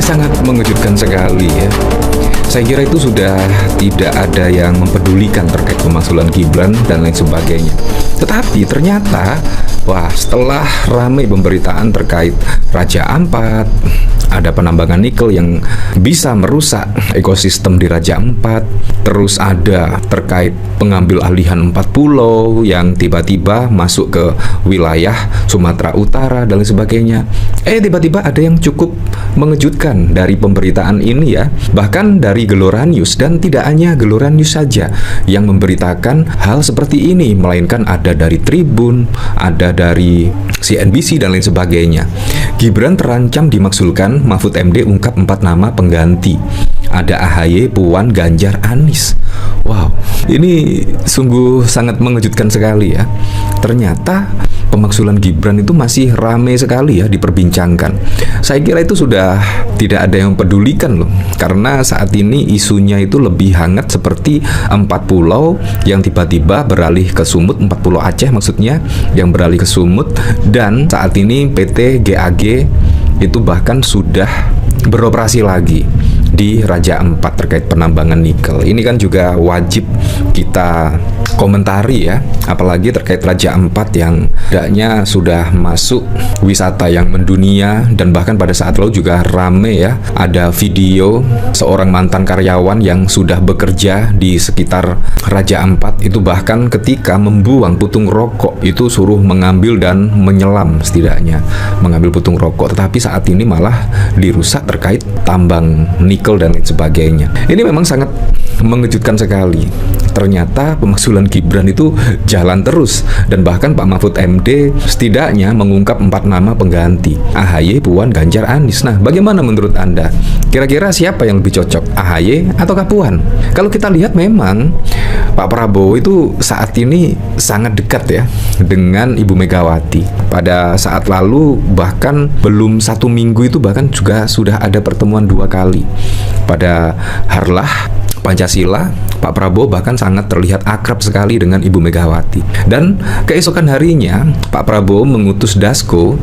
sangat mengejutkan sekali ya. Saya kira itu sudah tidak ada yang mempedulikan terkait pemakzulan Gibran dan lain sebagainya. Tetapi ternyata, wah, setelah ramai pemberitaan terkait Raja Ampat, ada penambangan nikel yang bisa merusak ekosistem di Raja Ampat, terus ada terkait pengambil alihan 4 pulau yang tiba-tiba masuk ke wilayah Sumatera Utara dan lain sebagainya. Tiba-tiba ada yang cukup mengejutkan dari pemberitaan ini ya, bahkan dari Gelora News, dan tidak hanya Gelora News saja yang memberitakan hal seperti ini, melainkan ada dari Tribun, ada dari CNBC dan lain sebagainya. Gibran terancam dimaksulkan, Mahfud MD ungkap 4 nama pengganti. Ada AHY, Puan, Ganjar, Anies. Wow, ini sungguh sangat mengejutkan sekali ya. Ternyata pemakzulan Gibran itu masih ramai sekali ya diperbincangkan. Saya kira itu sudah tidak ada yang pedulikan loh, karena saat ini isunya itu lebih hangat seperti 4 pulau yang tiba-tiba beralih ke Sumut, 4 pulau Aceh maksudnya, yang beralih ke Sumut, dan saat ini PT GAG itu bahkan sudah beroperasi lagi di Raja Ampat terkait penambangan nikel. Ini kan juga wajib kita komentari ya, apalagi terkait Raja Ampat yang tidaknya sudah masuk wisata yang mendunia, dan bahkan pada saat lalu juga rame ya, ada video seorang mantan karyawan yang sudah bekerja di sekitar Raja Ampat itu bahkan ketika membuang putung rokok itu suruh mengambil dan menyelam, setidaknya mengambil putung rokok, tetapi saat ini malah dirusak terkait tambang nikel dan lain sebagainya. Ini memang sangat mengejutkan sekali. Ternyata pemakzulan Gibran itu jalan terus, dan bahkan Pak Mahfud MD setidaknya mengungkap 4 nama pengganti, AHY, Puan, Ganjar, Anies. Nah, bagaimana menurut Anda? Kira-kira siapa yang lebih cocok, AHY atau Puan? Kalau kita lihat memang Pak Prabowo itu saat ini sangat dekat ya dengan Ibu Megawati. Pada saat lalu bahkan belum 1 minggu itu bahkan juga sudah ada pertemuan 2 kali. Pada Harlah Pancasila, Pak Prabowo bahkan sangat terlihat akrab sekali dengan Ibu Megawati. Dan keesokan harinya, Pak Prabowo mengutus Dasko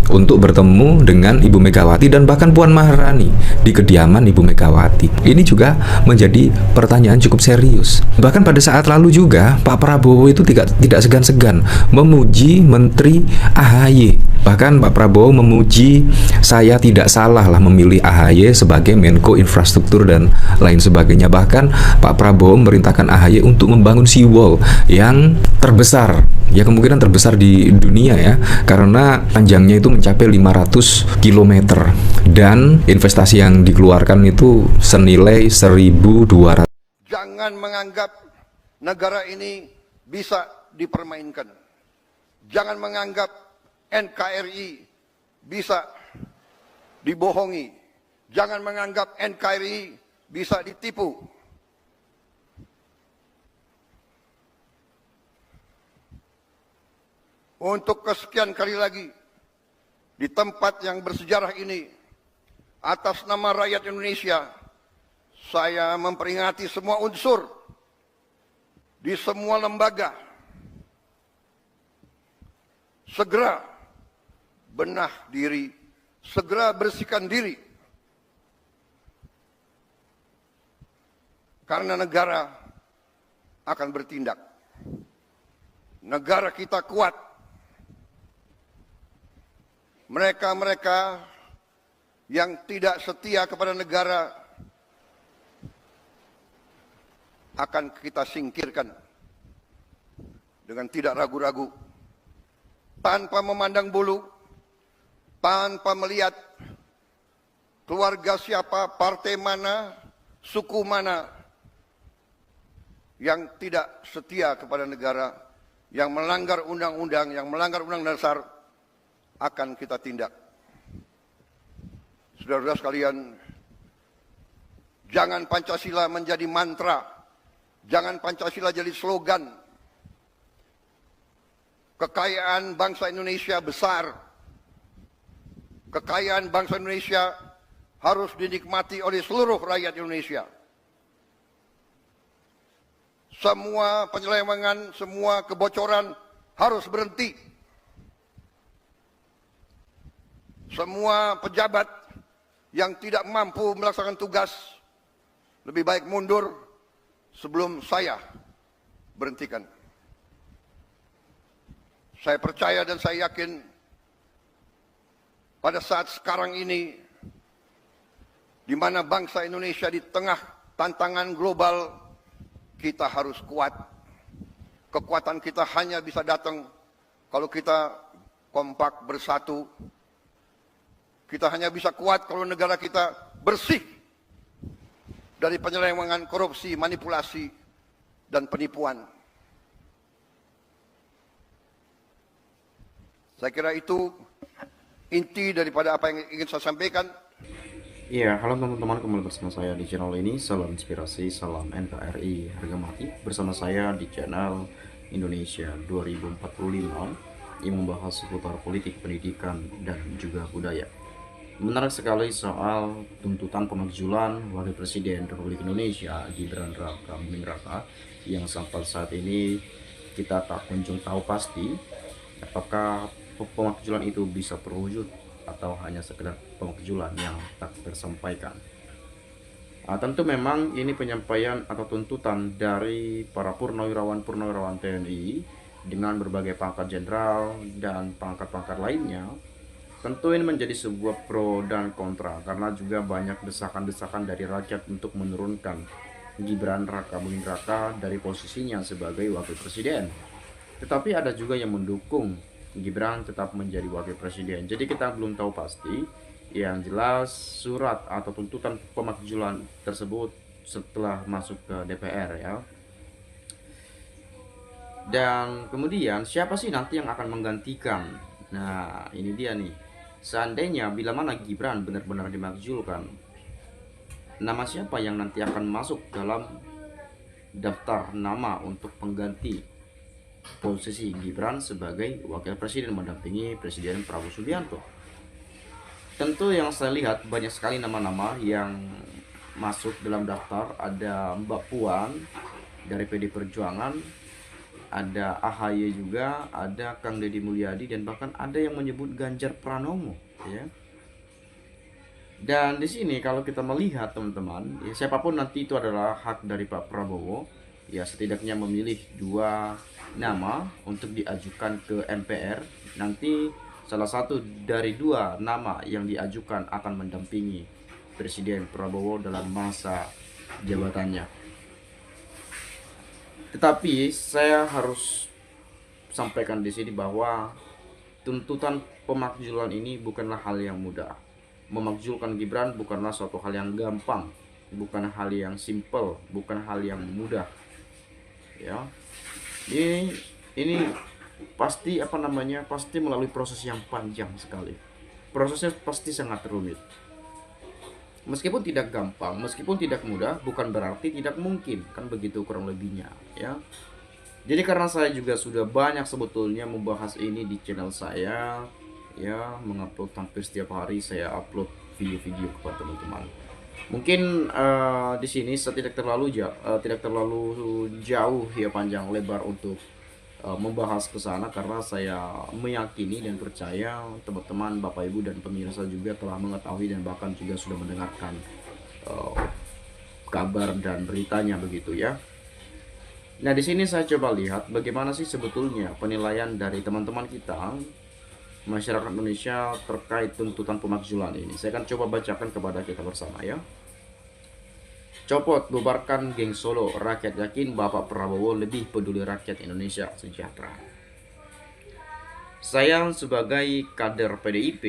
untuk bertemu dengan Ibu Megawati dan bahkan Puan Maharani di kediaman Ibu Megawati. Ini juga menjadi pertanyaan cukup serius. Bahkan pada saat lalu juga, Pak Prabowo itu tidak segan-segan memuji Menteri AHY. Bahkan Pak Prabowo memuji, saya tidak salah lah memilih AHY sebagai Menko Infrastruktur dan lain sebagainya. Bahkan Pak Prabowo memerintahkan AHY untuk membangun seawall yang terbesar, ya kemungkinan terbesar di dunia ya, karena panjangnya itu mencapai 500 km dan investasi yang dikeluarkan itu senilai 1.200. Jangan menganggap negara ini bisa dipermainkan. Jangan menganggap NKRI bisa dibohongi. Jangan menganggap NKRI bisa ditipu. Untuk kesekian kali lagi, di tempat yang bersejarah ini, atas nama rakyat Indonesia, saya memperingati semua unsur di semua lembaga, segera benah diri, segera bersihkan diri, karena negara akan bertindak. Negara kita kuat. Mereka-mereka yang tidak setia kepada negara akan kita singkirkan dengan tidak ragu-ragu, tanpa memandang bulu, tanpa melihat keluarga siapa, partai mana, suku mana yang tidak setia kepada negara, yang melanggar undang-undang, yang melanggar undang dasar, akan kita tindak. Saudara-saudara sekalian, jangan Pancasila menjadi mantra, jangan Pancasila jadi slogan. Kekayaan bangsa Indonesia besar. Kekayaan bangsa Indonesia harus dinikmati oleh seluruh rakyat Indonesia. Semua penyelewengan, semua kebocoran harus berhenti. Semua pejabat yang tidak mampu melaksanakan tugas lebih baik mundur sebelum saya berhentikan. Saya percaya dan saya yakin pada saat sekarang ini, di mana bangsa Indonesia di tengah tantangan global, kita harus kuat. Kekuatan kita hanya bisa datang kalau kita kompak bersatu. Kita hanya bisa kuat kalau negara kita bersih dari penyelewengan, korupsi, manipulasi, dan penipuan. Saya kira itu inti daripada apa yang ingin saya sampaikan. Iya, halo teman-teman, kembali bersama saya di channel ini. Salam inspirasi, salam NKRI harga mati. Bersama saya di channel Indonesia 2045 yang membahas seputar politik, pendidikan, dan juga budaya. Menarik sekali soal tuntutan pemakzulan Wakil Presiden Republik Indonesia Gibran Raka Buming Raka yang sampai saat ini kita tak kunjung tahu pasti apakah pemakzulan itu bisa terwujud atau hanya sekedar pemakzulan yang tak tersampaikan. Tentu memang ini penyampaian atau tuntutan dari para purnawirawan TNI dengan berbagai pangkat jenderal dan pangkat-pangkat lainnya. Tentu ini menjadi sebuah pro dan kontra karena juga banyak desakan-desakan dari rakyat untuk menurunkan Gibran Raka Buming Raka dari posisinya sebagai wakil presiden. Tetapi ada juga yang mendukung Gibran tetap menjadi wakil presiden. Jadi kita belum tahu pasti. Yang jelas surat atau tuntutan pemakzulan tersebut setelah masuk ke DPR ya. Dan kemudian siapa sih nanti yang akan menggantikan? Nah, ini dia nih. Seandainya bila mana Gibran benar-benar dimakzulkan, nama siapa yang nanti akan masuk dalam daftar nama untuk pengganti posisi Gibran sebagai wakil presiden mendampingi Presiden Prabowo Subianto? Tentu yang saya lihat banyak sekali nama-nama yang masuk dalam daftar. Ada Mbak Puan dari PD Perjuangan, ada AHY juga, ada Kang Deddy Mulyadi, dan bahkan ada yang menyebut Ganjar Pranowo ya. Dan di sini kalau kita melihat teman-teman, ya siapapun nanti itu adalah hak dari Pak Prabowo ya, setidaknya memilih dua nama untuk diajukan ke MPR. Nanti salah satu dari dua nama yang diajukan akan mendampingi Presiden Prabowo dalam masa jabatannya. Tetapi saya harus sampaikan di sini bahwa tuntutan pemakzulan ini bukanlah hal yang mudah. Memakzulkan Gibran bukanlah suatu hal yang gampang, bukan hal yang simple, bukan hal yang mudah. Ya. Ini pasti pasti melalui proses yang panjang sekali. Prosesnya pasti sangat rumit. Meskipun tidak gampang, meskipun tidak mudah, bukan berarti tidak mungkin, kan begitu kurang lebihnya ya. Jadi karena saya juga sudah banyak sebetulnya membahas ini di channel saya ya, mengupload hampir setiap hari saya upload video-video kepada teman-teman. Mungkin di sini saya tidak terlalu jauh ya, panjang lebar untuk membahas ke sana, karena saya meyakini dan percaya teman-teman, Bapak Ibu dan pemirsa juga telah mengetahui dan bahkan juga sudah mendengarkan kabar dan beritanya begitu ya. Nah, di sini saya coba lihat bagaimana sih sebetulnya penilaian dari teman-teman kita masyarakat Indonesia terkait tuntutan pemakzulan ini. Saya akan coba bacakan kepada kita bersama ya. Copot, bubarkan geng Solo. Rakyat yakin Bapak Prabowo lebih peduli rakyat Indonesia sejahtera. Saya sebagai kader PDIP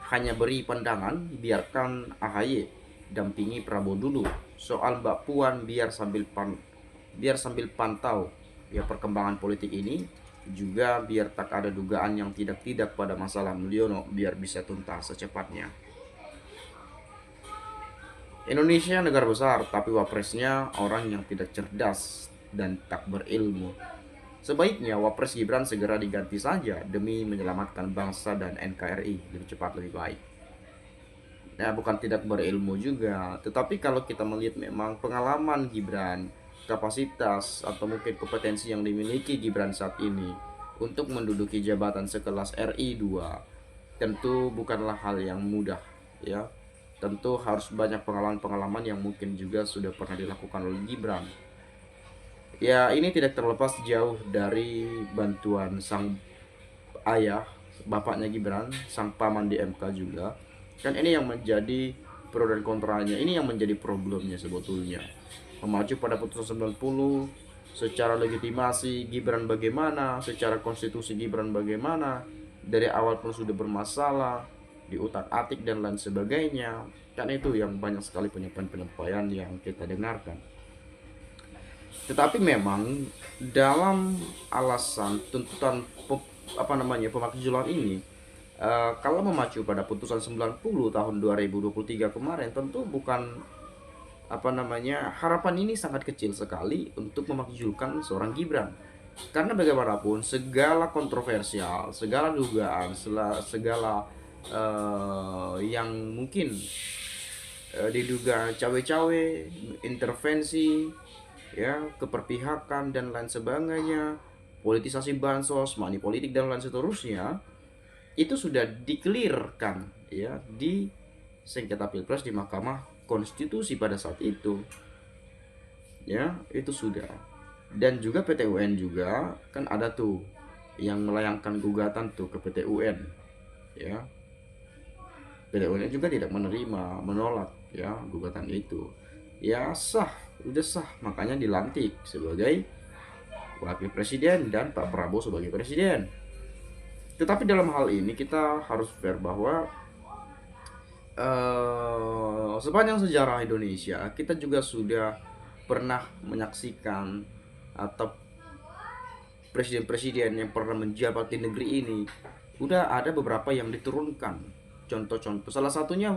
hanya beri pandangan, biarkan AHY dampingi Prabowo dulu. Soal Mbak Puan biar sambil pantau ya perkembangan politik ini, juga biar tak ada dugaan yang tidak pada masalah Mulyono, biar bisa tuntas secepatnya. Indonesia negara besar, tapi wapresnya orang yang tidak cerdas dan tak berilmu. Sebaiknya wapres Gibran segera diganti saja demi menyelamatkan bangsa dan NKRI lebih cepat lebih baik. Nah, bukan tidak berilmu juga, tetapi kalau kita melihat memang pengalaman Gibran, kapasitas atau mungkin kompetensi yang dimiliki Gibran saat ini untuk menduduki jabatan sekelas RI 2 tentu bukanlah hal yang mudah ya. tentu harus banyak pengalaman-pengalaman yang mungkin juga sudah pernah dilakukan oleh Gibran. Ya, ini tidak terlepas jauh dari bantuan sang ayah, bapaknya Gibran, sang paman di MK juga. Kan ini yang menjadi pro dan kontranya, ini yang menjadi problemnya sebetulnya. Memacu pada putusan 90, secara legitimasi Gibran bagaimana, secara konstitusi Gibran bagaimana, dari awal pun sudah bermasalah, diutak-atik dan lain sebagainya. Kan itu yang banyak sekali penyampaian-penyampaian yang kita dengarkan. Tetapi memang dalam alasan tuntutan pemakzulan ini, kalau memacu pada putusan 90 tahun 2023 kemarin, tentu bukan harapan ini sangat kecil sekali untuk memakzulkan seorang Gibran. Karena bagaimanapun segala kontroversial, segala dugaan, segala yang mungkin diduga cawe-cawe, intervensi, ya, keperpihakan dan lain sebagainya, politisasi bansos, money politik dan lain seterusnya, itu sudah dikelirkan ya di sengketa pilpres di Mahkamah Konstitusi pada saat itu. Ya, itu sudah. Dan juga PT UN juga kan ada tuh yang melayangkan gugatan tuh ke PT UN. Ya. PT UN juga tidak menolak ya gugatan itu. Ya sah, udah sah, makanya dilantik sebagai wakil presiden dan Pak Prabowo sebagai presiden. Tetapi dalam hal ini kita harus fair bahwa sepanjang sejarah Indonesia kita juga sudah pernah menyaksikan atau presiden-presiden yang pernah menjabat di negeri ini udah ada beberapa yang diturunkan. Contoh-contoh, salah satunya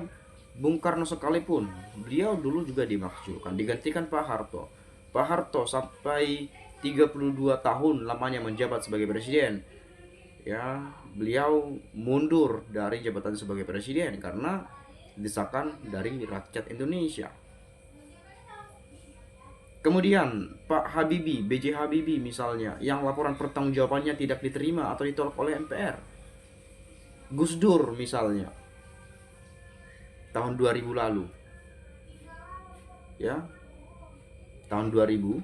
Bung Karno sekalipun, beliau dulu juga dimakzulkan, digantikan Pak Harto. Pak Harto sampai 32 tahun lamanya menjabat sebagai presiden. Ya, beliau mundur dari jabatan sebagai presiden karena desakan dari rakyat Indonesia. Kemudian Pak Habibie, B.J. Habibie misalnya, yang laporan pertanggungjawabannya tidak diterima atau ditolak oleh MPR. Gus Dur misalnya, tahun 2000 lalu, ya, tahun 2000,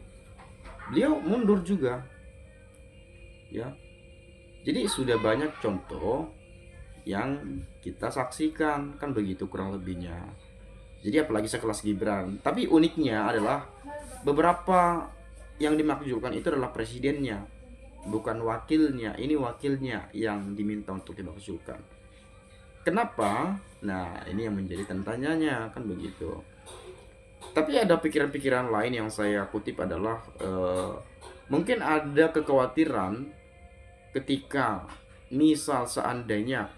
beliau mundur juga, ya. Jadi sudah banyak contoh yang kita saksikan, kan begitu kurang lebihnya. Jadi apalagi sekelas Gibran. Tapi uniknya adalah beberapa yang dimakzulkan itu adalah presidennya, bukan wakilnya. Ini wakilnya yang diminta untuk dimakzulkan. Kenapa? Nah, ini yang menjadi tanda tanyanya, kan begitu. Tapi ada pikiran-pikiran lain yang saya kutip adalah mungkin ada kekhawatiran ketika misal seandainya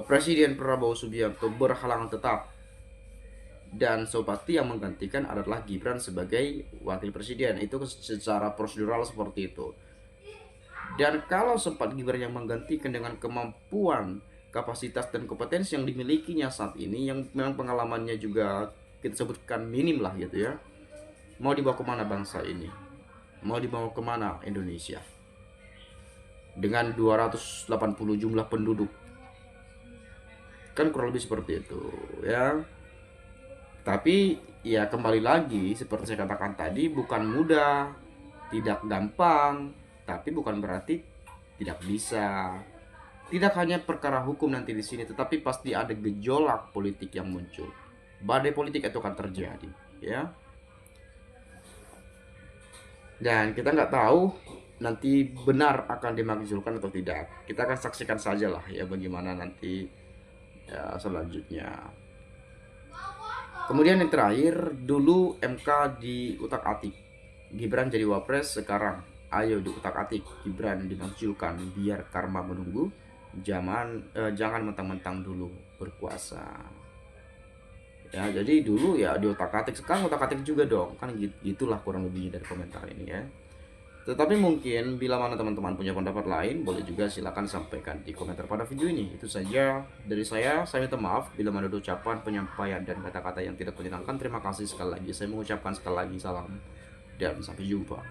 Presiden Prabowo Subianto berhalangan tetap dan Sopati yang menggantikan adalah Gibran sebagai wakil presiden, itu secara prosedural seperti itu. Dan kalau sempat Gibran yang menggantikan dengan kemampuan, kapasitas dan kompetensi yang dimilikinya saat ini, yang memang pengalamannya juga kita sebutkan minim lah gitu ya, mau dibawa kemana bangsa ini? Mau dibawa kemana Indonesia? Dengan 280 jumlah penduduk, kan kurang lebih seperti itu ya. Tapi ya kembali lagi seperti saya katakan tadi, bukan mudah, tidak gampang, tapi bukan berarti tidak bisa. Tidak hanya perkara hukum nanti di sini, tetapi pasti ada gejolak politik yang muncul. Badai politik itu akan terjadi, ya. Dan kita nggak tahu nanti benar akan dimakzulkan atau tidak. Kita akan saksikan saja lah ya bagaimana nanti ya, selanjutnya. Kemudian yang terakhir, dulu MK diutak-atik, Gibran jadi wapres, sekarang ayo diutak-atik, Gibran dimakzulkan, biar karma menunggu, jangan mentang-mentang dulu berkuasa. Ya, jadi dulu ya diutak-atik, sekarang utak-atik juga dong, kan gitulah kurang lebihnya dari komentar ini ya. Tetapi mungkin bila mana teman-teman punya pendapat lain, boleh juga silakan sampaikan di komentar pada video ini. Itu saja dari saya minta maaf bila mana ada ucapan, penyampaian, dan kata-kata yang tidak menyenangkan. Terima kasih sekali lagi, saya mengucapkan sekali lagi salam dan sampai jumpa.